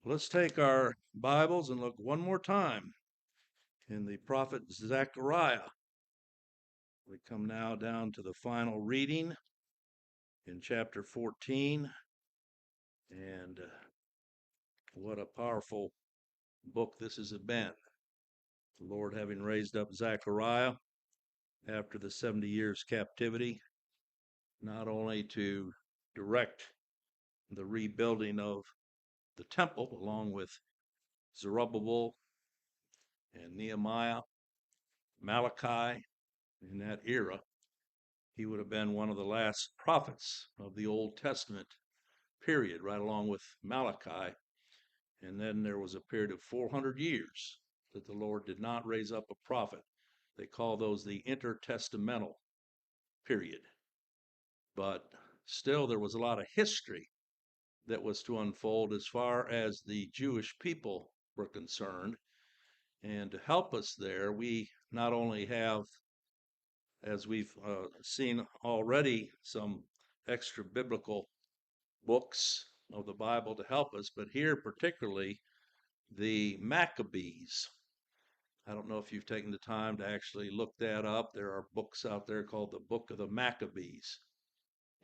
Let's take our Bibles and look one more time in the prophet Zechariah. We come now down to the final reading in chapter 14. And what a powerful book this has been. The Lord having raised up Zechariah after the 70 years captivity, not only to direct the rebuilding of the temple along with Zerubbabel and Nehemiah, Malachi in that era. He would have been one of the last prophets of the Old Testament period, right along with Malachi. And then there was a period of 400 years that the Lord did not raise up a prophet. They call those the intertestamental period. But still, there was a lot of history that was to unfold as far as the Jewish people were concerned. And to help us there, we not only have, as we've seen already, some extra biblical books of the Bible to help us, but here particularly the Maccabees. I don't know if you've taken the time to actually look that up. There are books out there called the Book of the Maccabees.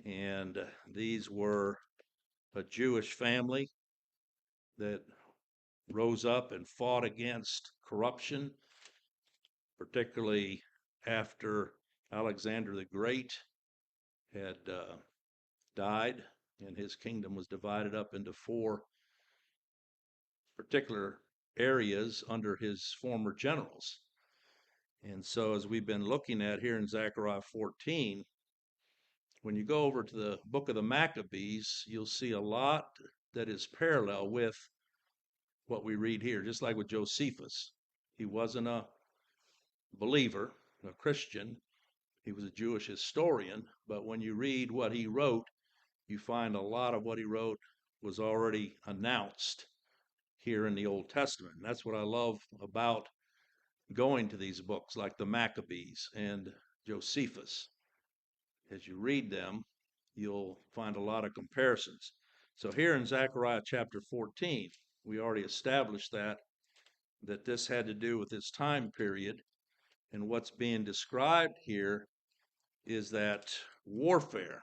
And these were a Jewish family that rose up and fought against corruption, particularly after Alexander the Great had died, and his kingdom was divided up into four particular areas under his former generals. And so, as we've been looking at here in Zechariah 14, when you go over to the book of the Maccabees, you'll see a lot that is parallel with what we read here, just like with Josephus. He wasn't a believer, a Christian. He was a Jewish historian, but when you read what he wrote, you find a lot of what he wrote was already announced here in the Old Testament. And that's what I love about going to these books like the Maccabees and Josephus. As you read them, you'll find a lot of comparisons. So here in Zechariah chapter 14, we already established that this had to do with this time period. And what's being described here is that warfare.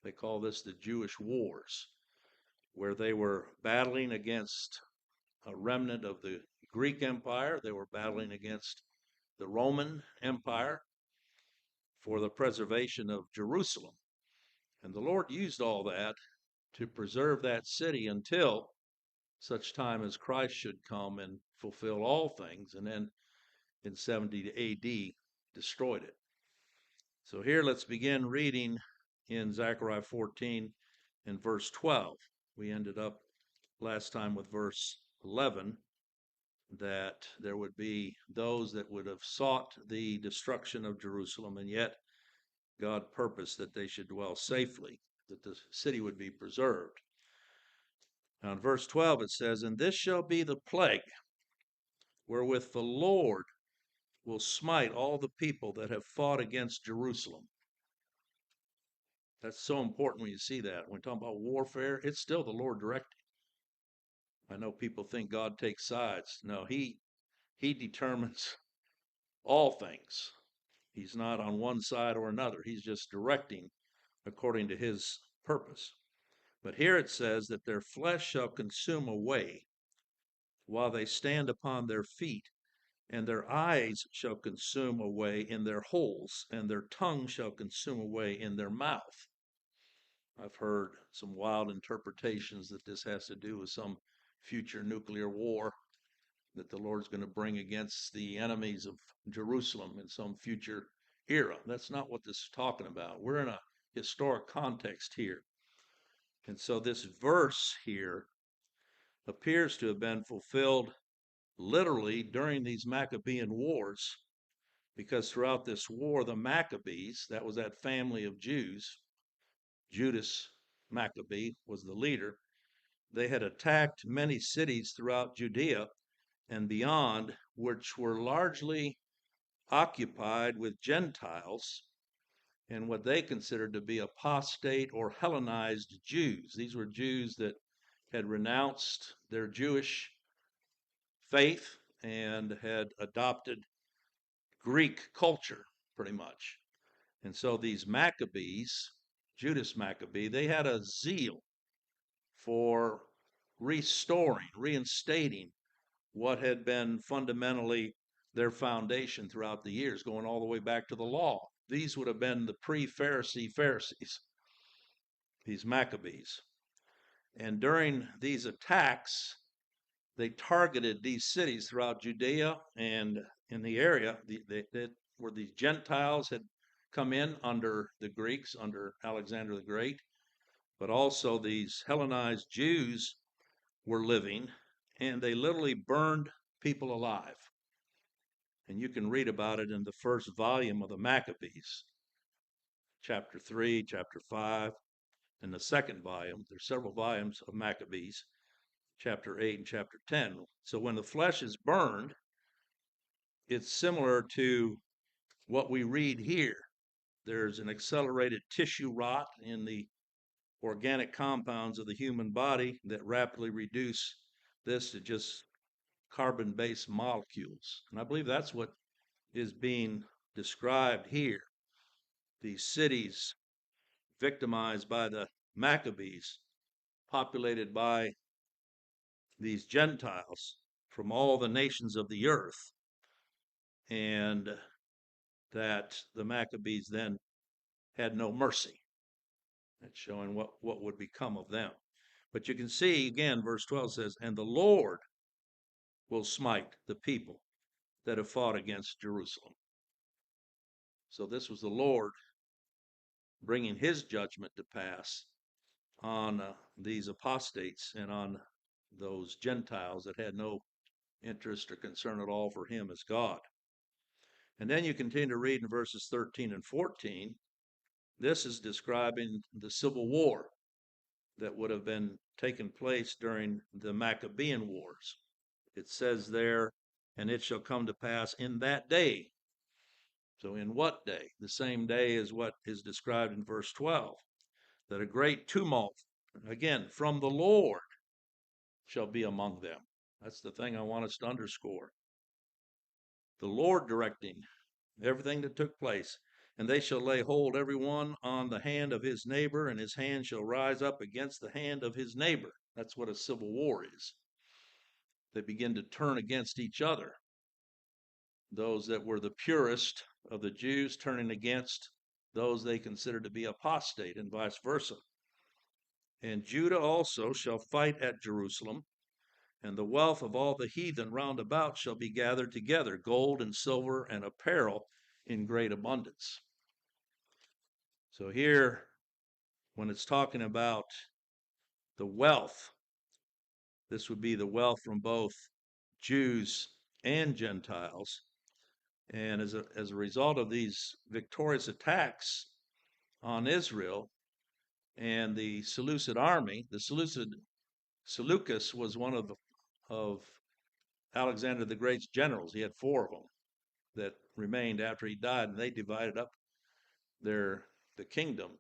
They call this the Jewish wars, where they were battling against a remnant of the Greek Empire. They were battling against the Roman Empire for the preservation of Jerusalem. And the Lord used all that to preserve that city until such time as Christ should come and fulfill all things, and then in 70 AD destroyed it. So here let's begin reading in Zechariah 14 and verse 12. We ended up last time with verse 11, that there would be those that would have sought the destruction of Jerusalem, and yet God purposed that they should dwell safely, that the city would be preserved. Now in verse 12 it says, "And this shall be the plague wherewith the Lord will smite all the people that have fought against Jerusalem." That's so important when you see that. When we're talking about warfare, it's still the Lord directing. I know people think God takes sides. No, he determines all things. He's not on one side or another. He's just directing according to his purpose. But here it says that their flesh shall consume away while they stand upon their feet, and their eyes shall consume away in their holes, and their tongue shall consume away in their mouth. I've heard some wild interpretations that this has to do with some future nuclear war that the Lord's going to bring against the enemies of Jerusalem in some future era. That's not what this is talking about. We're in a historic context here. And so this verse here appears to have been fulfilled literally during these Maccabean wars, because throughout this war, the Maccabees, that was that family of Jews, Judas Maccabee was the leader, they had attacked many cities throughout Judea and beyond, which were largely occupied with Gentiles and what they considered to be apostate or Hellenized Jews. These were Jews that had renounced their Jewish faith and had adopted Greek culture, pretty much. And so these Maccabees, Judas Maccabee, they had a zeal for restoring, reinstating what had been fundamentally their foundation throughout the years, going all the way back to the law. These would have been the pre-Pharisee Pharisees, these Maccabees. And during these attacks, they targeted these cities throughout Judea and in the area where the Gentiles had come in under the Greeks, under Alexander the Great, but also these Hellenized Jews were living, and they literally burned people alive. And you can read about it in the first volume of the Maccabees, chapter 3, chapter 5, and the second volume. There's several volumes of Maccabees, chapter 8 and chapter 10. So when the flesh is burned, it's similar to what we read here. There's an accelerated tissue rot in the organic compounds of the human body that rapidly reduce this to just carbon-based molecules. And I believe that's what is being described here. These cities victimized by the Maccabees, populated by these Gentiles from all the nations of the earth, and that the Maccabees then had no mercy. That's showing what would become of them. But you can see, again, verse 12 says, and the Lord will smite the people that have fought against Jerusalem. So this was the Lord bringing his judgment to pass on these apostates and on those Gentiles that had no interest or concern at all for him as God. And then you continue to read in verses 13 and 14. This is describing the civil war that would have been taken place during the Maccabean Wars. It says there, and it shall come to pass in that day. So in what day? The same day as what is described in verse 12, that a great tumult, again, from the Lord shall be among them. That's the thing I want us to underscore. The Lord directing everything that took place. And they shall lay hold every one on the hand of his neighbor, and his hand shall rise up against the hand of his neighbor. That's what a civil war is. They begin to turn against each other. Those that were the purest of the Jews turning against those they considered to be apostate, and vice versa. And Judah also shall fight at Jerusalem, and the wealth of all the heathen round about shall be gathered together, gold and silver and apparel in great abundance. So here, when it's talking about the wealth, this would be the wealth from both Jews and Gentiles. And as a result of these victorious attacks on Israel and the Seleucid army, Seleucus was one of Alexander the Great's generals. He had 4 of them that remained after he died, and they divided up the kingdom.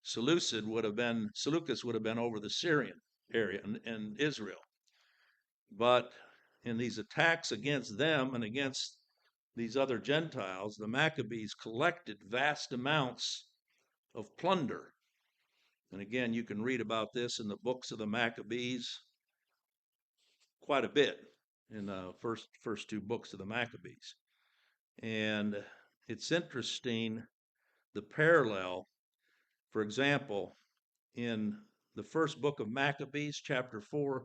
Seleucus would have been over the Syrian area in Israel. But in these attacks against them and against these other Gentiles, the Maccabees collected vast amounts of plunder. And again, you can read about this in the books of the Maccabees quite a bit in the first 2 books of the Maccabees. And it's interesting, the parallel. For example, in the first book of Maccabees, chapter 4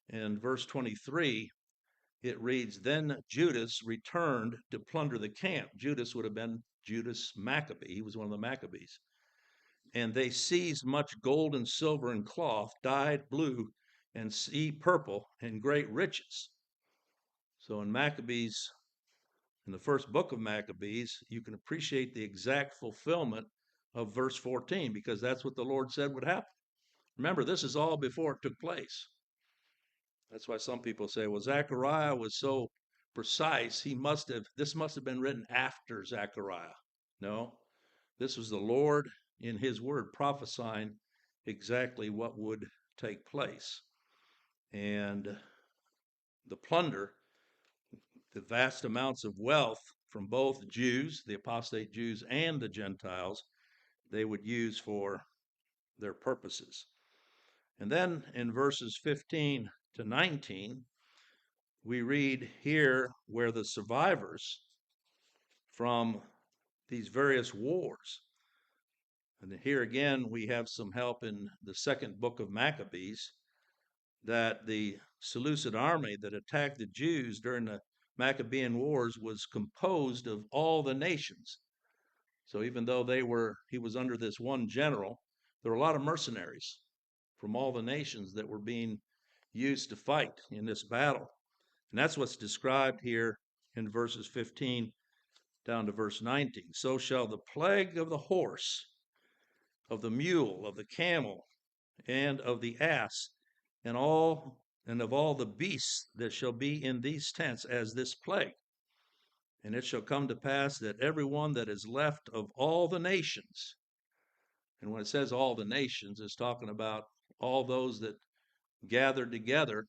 and verse 23, it reads, then Judas returned to plunder the camp. Judas would have been Judas Maccabee. He was one of the Maccabees. And they seized much gold and silver and cloth, dyed blue and sea purple, and great riches. So in Maccabees, in the first book of Maccabees, you can appreciate the exact fulfillment of verse 14, because that's what the Lord said would happen. Remember, this is all before it took place. That's why some people say, well, Zechariah was so precise, this must have been written after Zechariah. No, this was the Lord in his word prophesying exactly what would take place. and the plunder, the vast amounts of wealth from both Jews, the apostate Jews, and the Gentiles, they would use for their purposes. And then in verses 15 to 19, we read here where the survivors from these various wars, and here again we have some help in the second book of Maccabees, that the Seleucid army that attacked the Jews during the Maccabean Wars was composed of all the nations. So even though he was under this one general, there were a lot of mercenaries from all the nations that were being used to fight in this battle. And that's what's described here in verses 15 down to verse 19. So shall the plague of the horse, of the mule, of the camel, and of the ass, and of all the beasts that shall be in these tents as this plague. And it shall come to pass that every one that is left of all the nations, and when it says all the nations, it's talking about all those that gathered together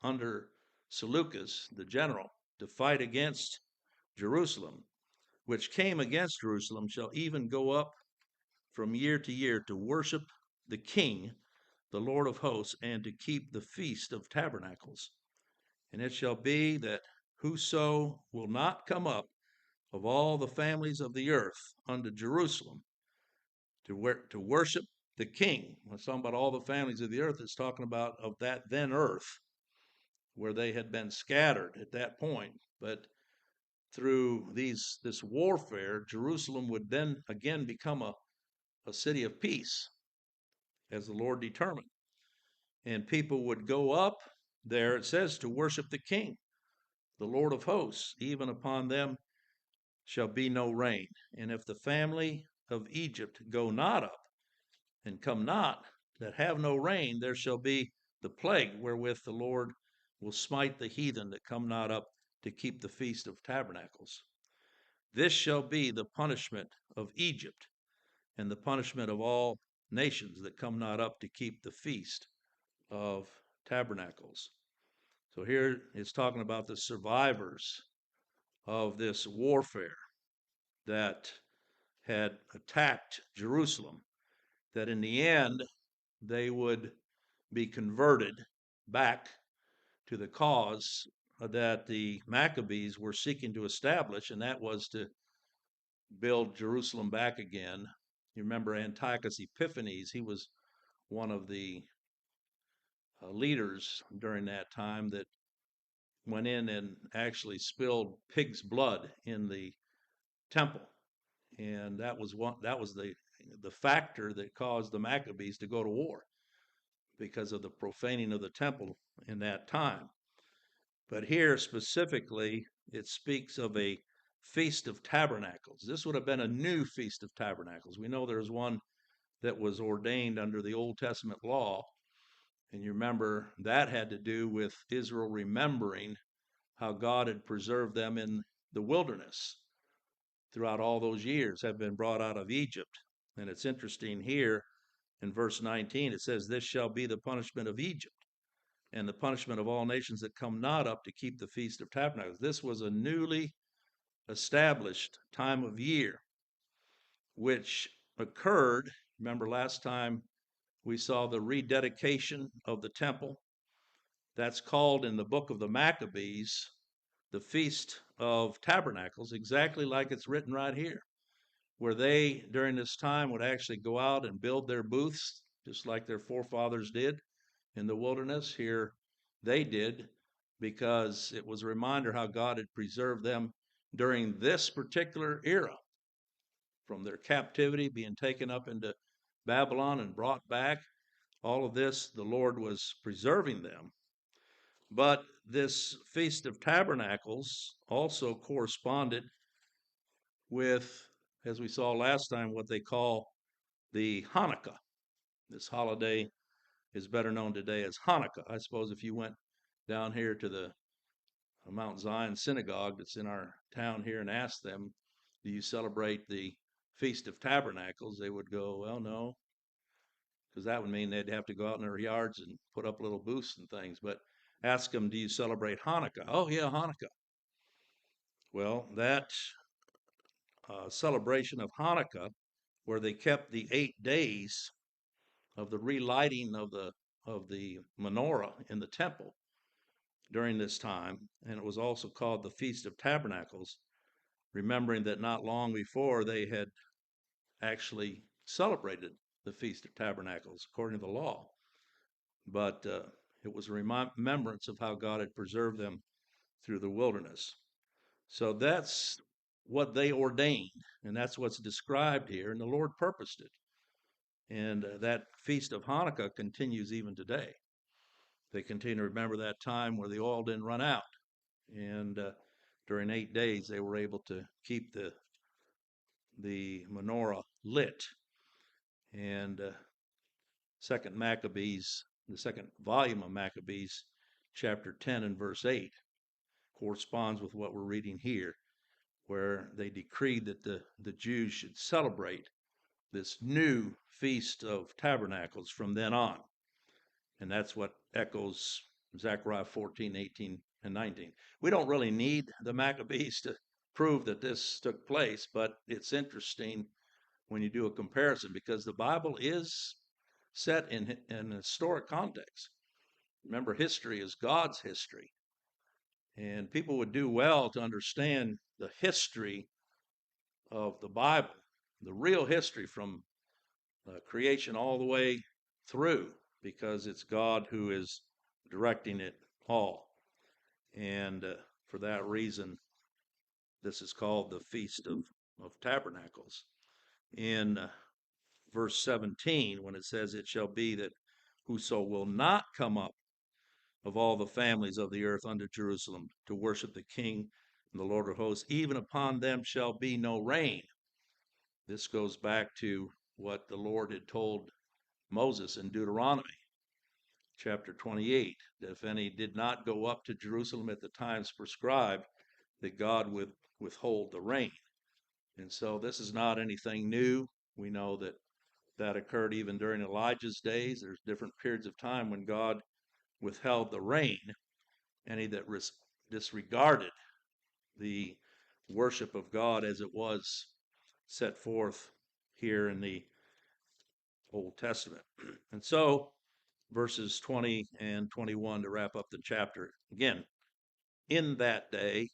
under Seleucus, the general, to fight against Jerusalem, which came against Jerusalem, shall even go up from year to year to worship the King, the Lord of hosts, and to keep the feast of tabernacles. And it shall be that whoso will not come up of all the families of the earth unto Jerusalem to worship the King. When it's talking about all the families of the earth, it's talking about of that then earth, where they had been scattered at that point. But through this warfare, Jerusalem would then again become a city of peace, as the Lord determined. And people would go up there, it says, to worship the King, the Lord of hosts. Even upon them shall be no rain. And if the family of Egypt go not up, and come not, that have no rain, there shall be the plague wherewith the Lord will smite the heathen that come not up to keep the feast of tabernacles. This shall be the punishment of Egypt, and the punishment of all nations that come not up to keep the feast of tabernacles. So here it's talking about the survivors of this warfare that had attacked Jerusalem, that in the end they would be converted back to the cause that the Maccabees were seeking to establish, and that was to build Jerusalem back again. You remember Antiochus Epiphanes, he was one of the leaders during that time that went in and actually spilled pig's blood in the temple, and that was the factor that caused the Maccabees to go to war, because of the profaning of the temple in that time. But here specifically, it speaks of a Feast of Tabernacles. This would have been a new Feast of Tabernacles. We know there's one that was ordained under the Old Testament law, and you remember that had to do with Israel remembering how God had preserved them in the wilderness throughout all those years, have been brought out of Egypt. And it's interesting here in verse 19, it says, this shall be the punishment of Egypt, and the punishment of all nations that come not up to keep the Feast of Tabernacles. This was a newly established time of year, which occurred. Remember last time we saw the rededication of the temple. That's called in the book of the Maccabees the Feast of Tabernacles, exactly like it's written right here, where they, during this time, would actually go out and build their booths, just like their forefathers did in the wilderness. Here they did, because it was a reminder how God had preserved them during this particular era, from their captivity, being taken up into Babylon and brought back. All of this, the Lord was preserving them. But this Feast of Tabernacles also corresponded with, as we saw last time, what they call the Hanukkah. This holiday is better known today as Hanukkah. I suppose if you went down here to the Mount Zion synagogue that's in our town here and asked them, do you celebrate the Feast of Tabernacles? They would go, well, no, because that would mean they'd have to go out in their yards and put up little booths and things. But ask them, do you celebrate Hanukkah? Oh, yeah, Hanukkah. Well, that celebration of Hanukkah, where they kept the 8 days of the relighting of the menorah in the temple during this time, and it was also called the Feast of Tabernacles, remembering that not long before they had actually celebrated the Feast of Tabernacles according to the law. But it was a remembrance of how God had preserved them through the wilderness. So that's what they ordained, and that's what's described here, and the Lord purposed it. And that Feast of Hanukkah continues even today. They continue to remember that time where the oil didn't run out, and during 8 days they were able to keep the menorah lit. And Second Maccabees, the second volume of Maccabees, chapter 10 and verse 8, corresponds with what we're reading here, where they decreed that the Jews should celebrate this new Feast of Tabernacles from then on. And that's what echoes Zechariah 14, 18, and 19. We don't really need the Maccabees to prove that this took place, but it's interesting when you do a comparison because the Bible is set in an historic context. Remember, history is God's history. And people would do well to understand the history of the Bible, the real history from creation all the way through, because it's God who is directing it all. And for that reason, this is called the Feast of Tabernacles. In verse 17, when it says, "It shall be that whoso will not come up of all the families of the earth unto Jerusalem to worship the King and the Lord of hosts, even upon them shall be no rain." This goes back to what the Lord had told Moses in Deuteronomy chapter 28, that if any did not go up to Jerusalem at the times prescribed, that God would withhold the rain. And so this is not anything new. We know that occurred even during Elijah's days. There's different periods of time when God withheld the rain. Any that disregarded the worship of God as it was set forth here in the Old Testament. And so verses 20 and 21 to wrap up the chapter. Again, in that day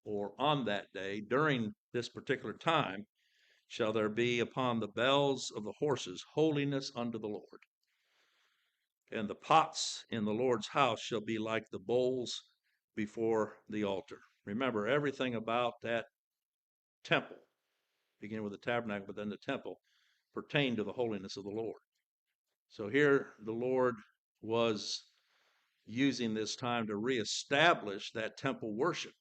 or on that day, during this particular time, shall there be upon the bells of the horses holiness unto the Lord. And the pots in the Lord's house shall be like the bowls before the altar. Remember, everything about that temple, beginning with the tabernacle, but then the temple, pertained to the holiness of the Lord. So here the Lord was using this time to reestablish that temple worship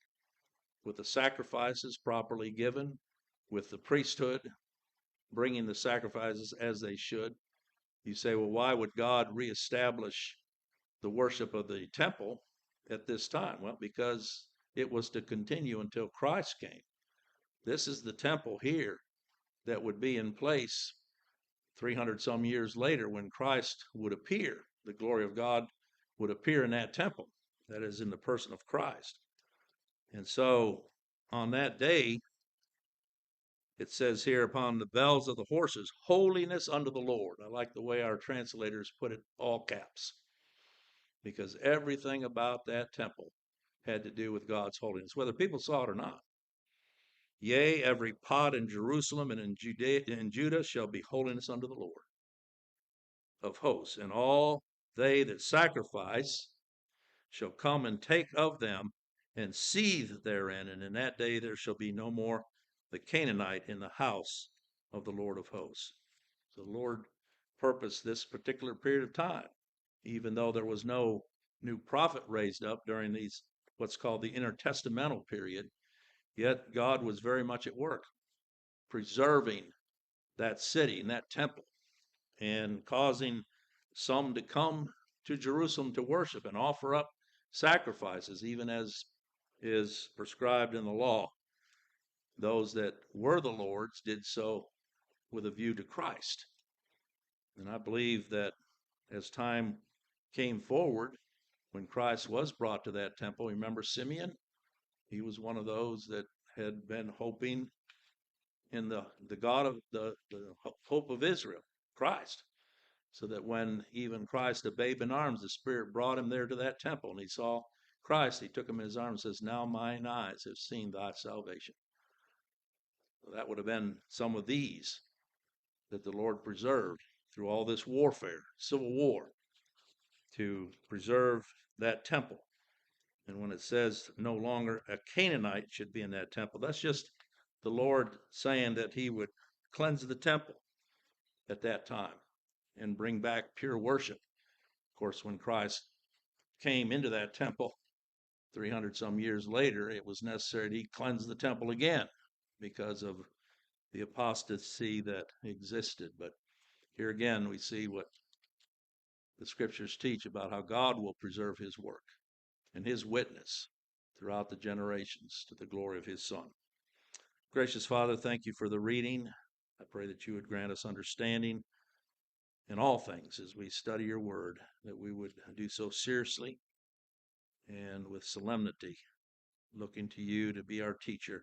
with the sacrifices properly given, with the priesthood bringing the sacrifices as they should. You say, well, why would God reestablish the worship of the temple at this time? Well, because it was to continue until Christ came. This is the temple here that would be in place 300 some years later when Christ would appear. The glory of God would appear in that temple, that is, in the person of Christ. And so on that day, it says here, upon the bells of the horses, holiness unto the Lord. I like the way our translators put it, all caps, because everything about that temple had to do with God's holiness, whether people saw it or not. Yea, every pot in Jerusalem and in Judah shall be holiness unto the Lord of hosts, and all they that sacrifice shall come and take of them and seethe therein, and in that day there shall be no more the Canaanite in the house of the Lord of hosts. So the Lord purposed this particular period of time, even though there was no new prophet raised up during these what's called the intertestamental period, yet God was very much at work preserving that city and that temple and causing some to come to Jerusalem to worship and offer up sacrifices, even as is prescribed in the law. Those that were the Lord's did so with a view to Christ. And I believe that as time came forward, when Christ was brought to that temple, remember Simeon? He was one of those that had been hoping in the God of the hope of Israel, Christ. So that when even Christ, a babe in arms, the Spirit brought him there to that temple, and he saw Christ, he took him in his arms and says, "Now mine eyes have seen thy salvation." So that would have been some of these that the Lord preserved through all this warfare, civil war, to preserve that temple. And when it says no longer a Canaanite should be in that temple, that's just the Lord saying that he would cleanse the temple at that time and bring back pure worship. Of course, when Christ came into that temple 300 some years later, it was necessary he cleanse the temple again because of the apostasy that existed. But here again, we see what the scriptures teach about how God will preserve his work and his witness throughout the generations to the glory of his Son. Gracious Father, thank you for the reading. I pray that you would grant us understanding in all things as we study your word, that we would do so seriously and with solemnity, looking to you to be our teacher,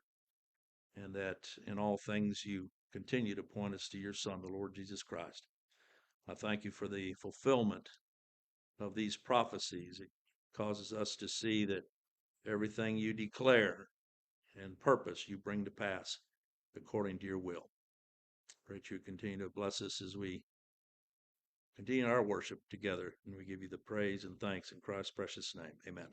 and that in all things you continue to point us to your Son, the Lord Jesus Christ. I thank you for the fulfillment of these prophecies. It causes us to see that everything you declare and purpose you bring to pass according to your will. Pray that you continue to bless us as we continue our worship together, and we give you the praise and thanks in Christ's precious name. Amen.